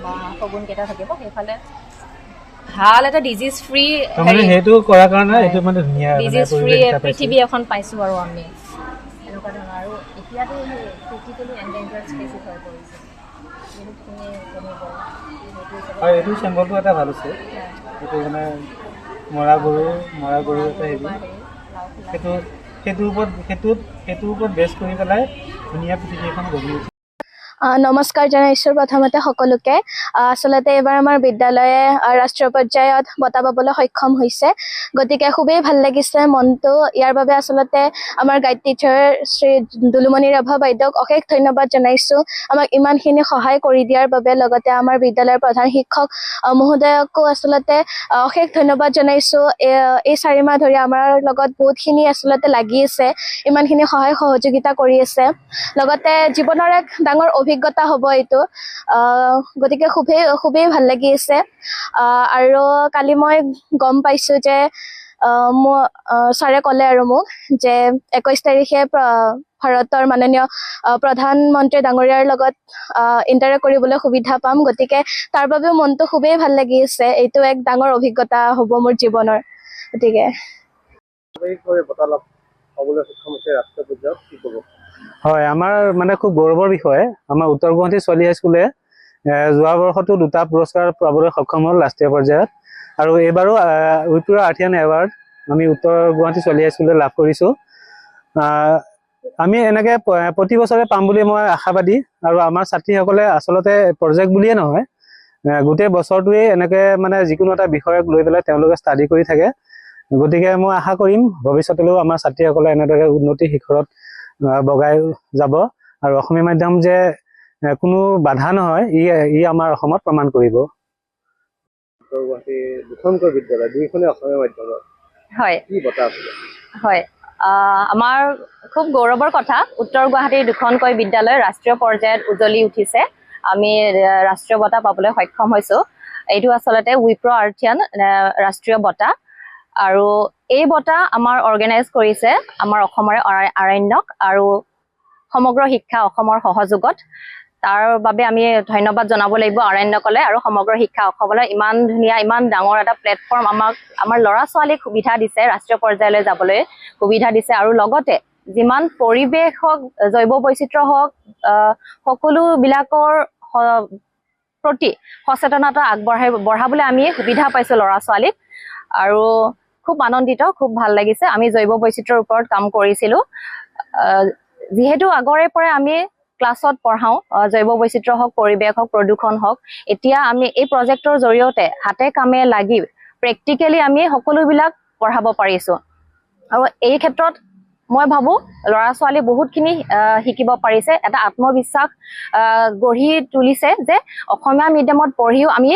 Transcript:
বা সগুণ কেইটা থাকিব সেইফালে ভাল এটা ডিজিজ ফ্ৰী সেইটো কৰাৰ কাৰণে এইটো মানে ধুনীয়া ডিজিজ ফ্ৰী পৃথিৱী এখন পাইছোঁ আৰু আমি এনেকুৱা ধৰণৰ আৰু এতিয়াতো সেই ক্ৰিটিকেলি এনডেঞ্জাৰ্ড স্পেচিছ হৈ পৰিছে বহুতখিনি কমিব আৰু এইটো চেম্বলটো এটা ভাল আছে এইটো মানে মৰা গৰু এটা হেৰি সেইটোৰ ওপৰত বেছ কৰি পেলাই ধুনীয়া পৃথিৱী এখন গঢ়ি উঠিছে। নমস্কাৰ জনাইছোঁ প্ৰথমতে সকলোকে আচলতে এইবাৰ আমাৰ বিদ্যালয়ে ৰাষ্ট্ৰীয় পৰ্যায়ত বঁটা পাবলৈ সক্ষম হৈছে গতিকে খুবেই ভাল লাগিছে মনটো ইয়াৰ বাবে আচলতে আমাৰ গাইড টিচাৰ শ্ৰী দুলুমণি ৰাভা বাইদেউক অশেষ ধন্যবাদ জনাইছোঁ আমাক ইমানখিনি সহায় কৰি দিয়াৰ বাবে লগতে আমাৰ বিদ্যালয়ৰ প্ৰধান শিক্ষক মহোদয়কো আচলতে অশেষ ধন্যবাদ জনাইছোঁ এই 4 মাহ ধৰি আমাৰ লগত বহুতখিনি আচলতে লাগি আছে ইমানখিনি সহায় সহযোগিতা কৰি আছে লগতে জীৱনৰ এক ডাঙৰ অভিজ্ঞতা হ'ব এইটো গতিকে খুবেই ভাল লাগি আছে আৰু কালি মই গম পাইছোঁ যে ছাৰে ক'লে আৰু মোক যে 21 তাৰিখে ভাৰতৰ মাননীয় প্ৰধানমন্ত্ৰী ডাঙৰীয়াৰ লগত ইণ্টাৰেক্ট কৰিবলৈ সুবিধা পাম গতিকে তাৰ বাবেও মনটো খুবেই ভাল লাগি আছে এইটো এক ডাঙৰ অভিজ্ঞতা হ'ব মোৰ জীৱনৰ গতিকে হয় আমাৰ মানে খুব গৌৰৱৰ বিষয় আমাৰ উত্তৰ গুৱাহাটী ছোৱালী হাইস্কুলে যোৱা বৰ্ষতো 2টা পুৰস্কাৰ পাবলৈ সক্ষম হ'ল ৰাষ্ট্ৰীয় পৰ্যায়ত আৰু এইবাৰো উইপ্ৰ আৰ্থিয়ান এৱাৰ্ড আমি উত্তৰ গুৱাহাটী ছোৱালী হাইস্কুলে লাভ কৰিছোঁ আমি এনেকৈ প্ৰতি বছৰে পাম বুলি মই আশাবাদী আৰু আমাৰ ছাত্ৰীসকলে আচলতে প্ৰজেক্ট বুলিয়ে নহয় গোটেই বছৰটোৱেই এনেকৈ মানে যিকোনো এটা বিষয়ক লৈ পেলাই তেওঁলোকে ষ্টাডি কৰি থাকে গতিকে মই আশা কৰিম ভৱিষ্যতলৈও আমাৰ ছাত্ৰীসকলে এনেদৰে উন্নতি শিখৰত বগাই যাব আৰু অসমীয়া মাধ্যম যে কোনো বাধা নহয় ই আমাৰ অসমত প্ৰমাণ কৰিব। দুখনকৈ বিদ্যালয় দুইখনে অসমীয়া মাধ্যমৰ হয় কি বঁটা আছে হয় আমাৰ খুব গৌৰৱৰ কথা উত্তৰ গুৱাহাটীৰ দুখনকৈ বিদ্যালয় ৰাষ্ট্ৰীয় পৰ্যায়ত উজ্বলি উঠিছে আমি ৰাষ্ট্ৰীয় বঁটা পাবলৈ সক্ষম হৈছোঁ এইটো আচলতে উইপ্ৰ আৰ্থিয়ান ৰাষ্ট্ৰীয় বঁটা আৰু এই বঁটা আমাৰ অৰ্গেনাইজ কৰিছে আমাৰ অসমৰে আৰণ্যক আৰু সমগ্ৰ শিক্ষা অসমৰ সহযোগত তাৰ বাবে আমি ধন্যবাদ জনাব লাগিব আৰণ্যকলে আৰু সমগ্ৰ শিক্ষা অসমলৈ ইমান ধুনীয়া ইমান ডাঙৰ এটা প্লেটফৰ্ম আমাৰ ল'ৰা ছোৱালীক সুবিধা দিছে ৰাষ্ট্ৰীয় পৰ্যায়লৈ যাবলৈ সুবিধা দিছে আৰু লগতে যিমান পৰিৱেশ হওক জৈৱ বৈচিত্ৰ্য হওক সকলোবিলাকৰ প্ৰতি সচেতনতা বঢ়াবলৈ আমি সুবিধা পাইছোঁ ল'ৰা ছোৱালীক আৰু খুব আনন্দিত খুব ভাল লাগিছে আমি জৈৱ বৈচিত্ৰ্যৰ ওপৰত কাম কৰিছিলোঁ যিহেতু আগৰে পৰাই আমি ক্লাছত পঢ়াওঁ জৈৱ বৈচিত্ৰ্য হওক পৰিৱেশ হওক প্ৰদূষণ হওক এতিয়া আমি এই প্ৰজেক্টৰ জৰিয়তে হাতে কামে লাগি প্ৰেক্টিকেলি আমি সকলোবিলাক পঢ়াব পাৰিছোঁ আৰু এই ক্ষেত্ৰত মই ভাবোঁ ল'ৰা ছোৱালী বহুতখিনি শিকিব পাৰিছে এটা আত্মবিশ্বাস গঢ়ি তুলিছে যে অসমীয়া মিডিয়ামত পঢ়িও আমি